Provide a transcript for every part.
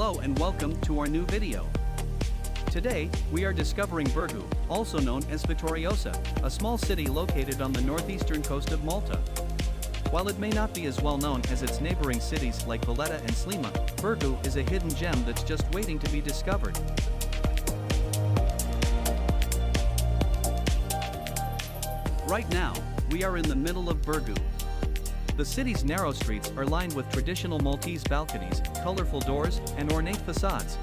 Hello and welcome to our new video. Today, we are discovering Birgu, also known as Vittoriosa, a small city located on the northeastern coast of Malta. While it may not be as well known as its neighboring cities like Valletta and Slima, Birgu is a hidden gem that's just waiting to be discovered. Right now, we are in the middle of Birgu. The city's narrow streets are lined with traditional Maltese balconies, colorful doors, and ornate facades.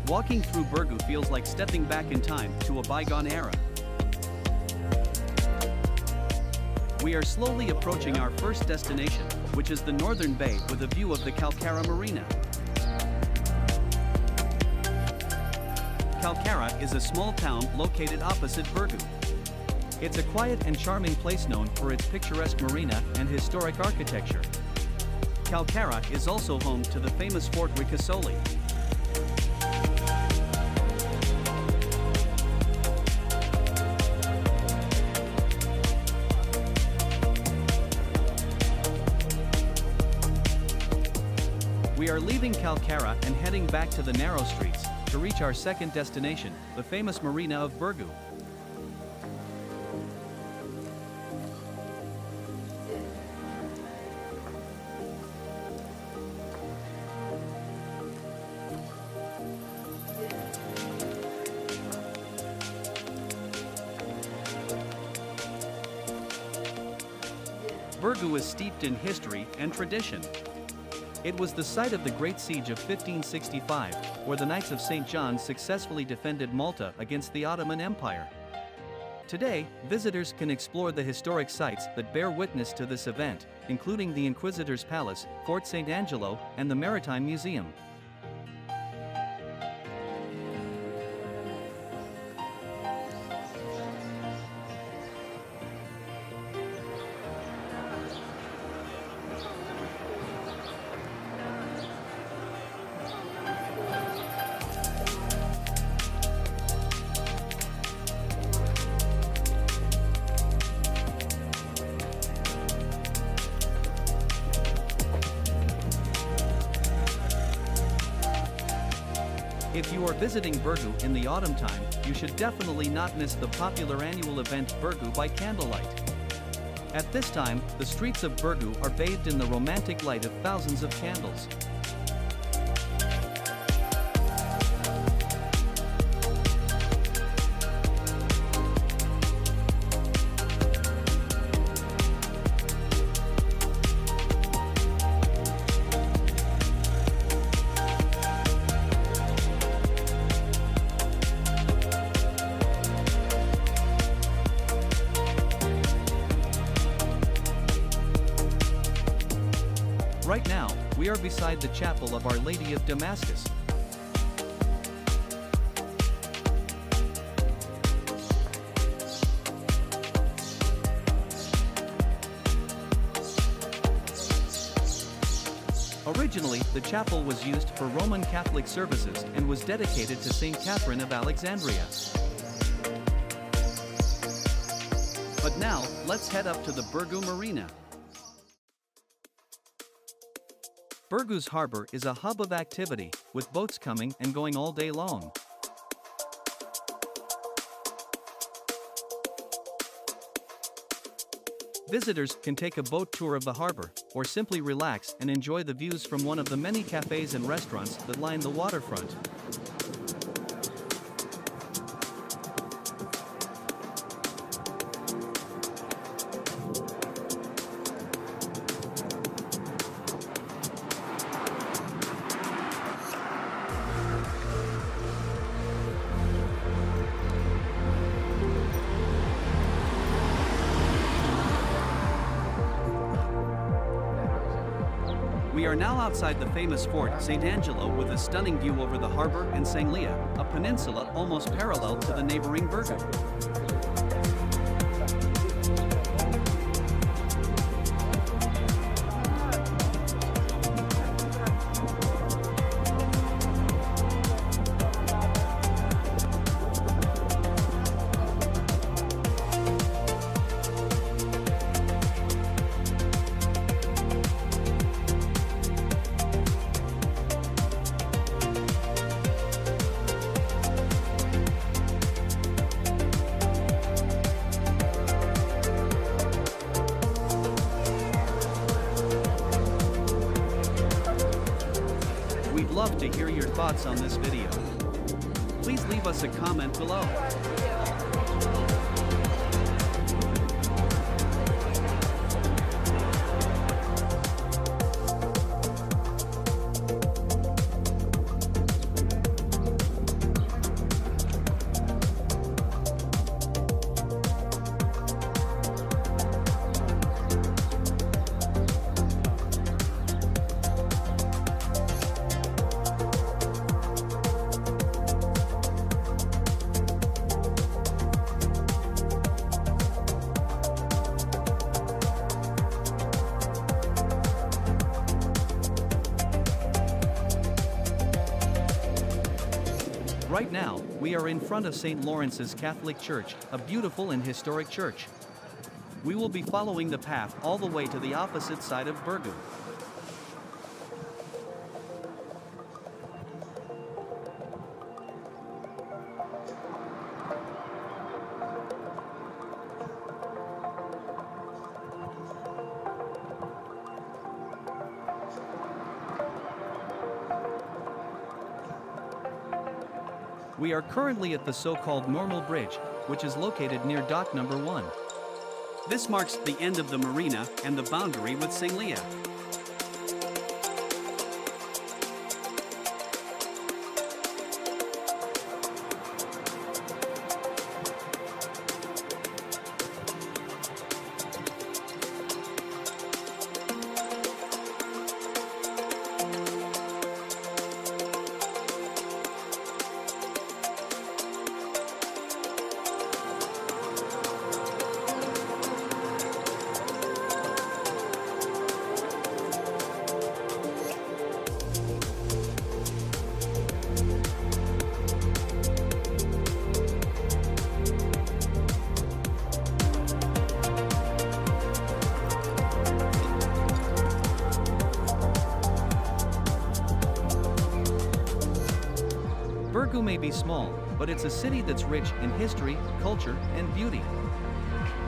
Walking through Birgu feels like stepping back in time to a bygone era. We are slowly approaching our first destination, which is the northern bay with a view of the Calcara Marina. Calcara is a small town located opposite Birgu. It's a quiet and charming place known for its picturesque marina and historic architecture. Calcara is also home to the famous Fort Ricasoli. We are leaving Calcara and heading back to the narrow streets to reach our second destination, the famous marina of Birgu. Birgu is steeped in history and tradition. It was the site of the Great Siege of 1565, where the Knights of St. John successfully defended Malta against the Ottoman Empire. Today, visitors can explore the historic sites that bear witness to this event, including the Inquisitor's Palace, Fort St. Angelo, and the Maritime Museum. If you are visiting Birgu in the autumn time, you should definitely not miss the popular annual event Birgu by Candlelight. At this time, the streets of Birgu are bathed in the romantic light of thousands of candles. Right now, we are beside the chapel of Our Lady of Damascus. Originally, the chapel was used for Roman Catholic services and was dedicated to Saint Catherine of Alexandria. But now, let's head up to the Birgu Marina. Birgu's harbor is a hub of activity, with boats coming and going all day long. Visitors can take a boat tour of the harbor, or simply relax and enjoy the views from one of the many cafes and restaurants that line the waterfront. We are now outside the famous Fort St. Angelo with a stunning view over the harbor and Sanglia, a peninsula almost parallel to the neighboring Birgu. thoughts on this video. Please leave us a comment below. Right now, we are in front of St. Lawrence's Catholic Church, a beautiful and historic church. We will be following the path all the way to the opposite side of Birgu. We are currently at the so-called Normal Bridge, which is located near dock number 1. This marks the end of the marina and the boundary with Sanglia. Birgu may be small, but it's a city that's rich in history, culture, and beauty.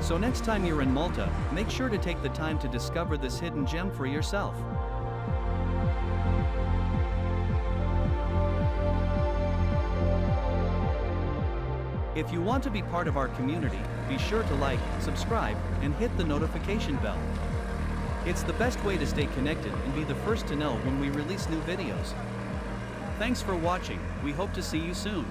So next time you're in Malta, make sure to take the time to discover this hidden gem for yourself. If you want to be part of our community, be sure to like, subscribe, and hit the notification bell. It's the best way to stay connected and be the first to know when we release new videos. Thanks for watching, we hope to see you soon.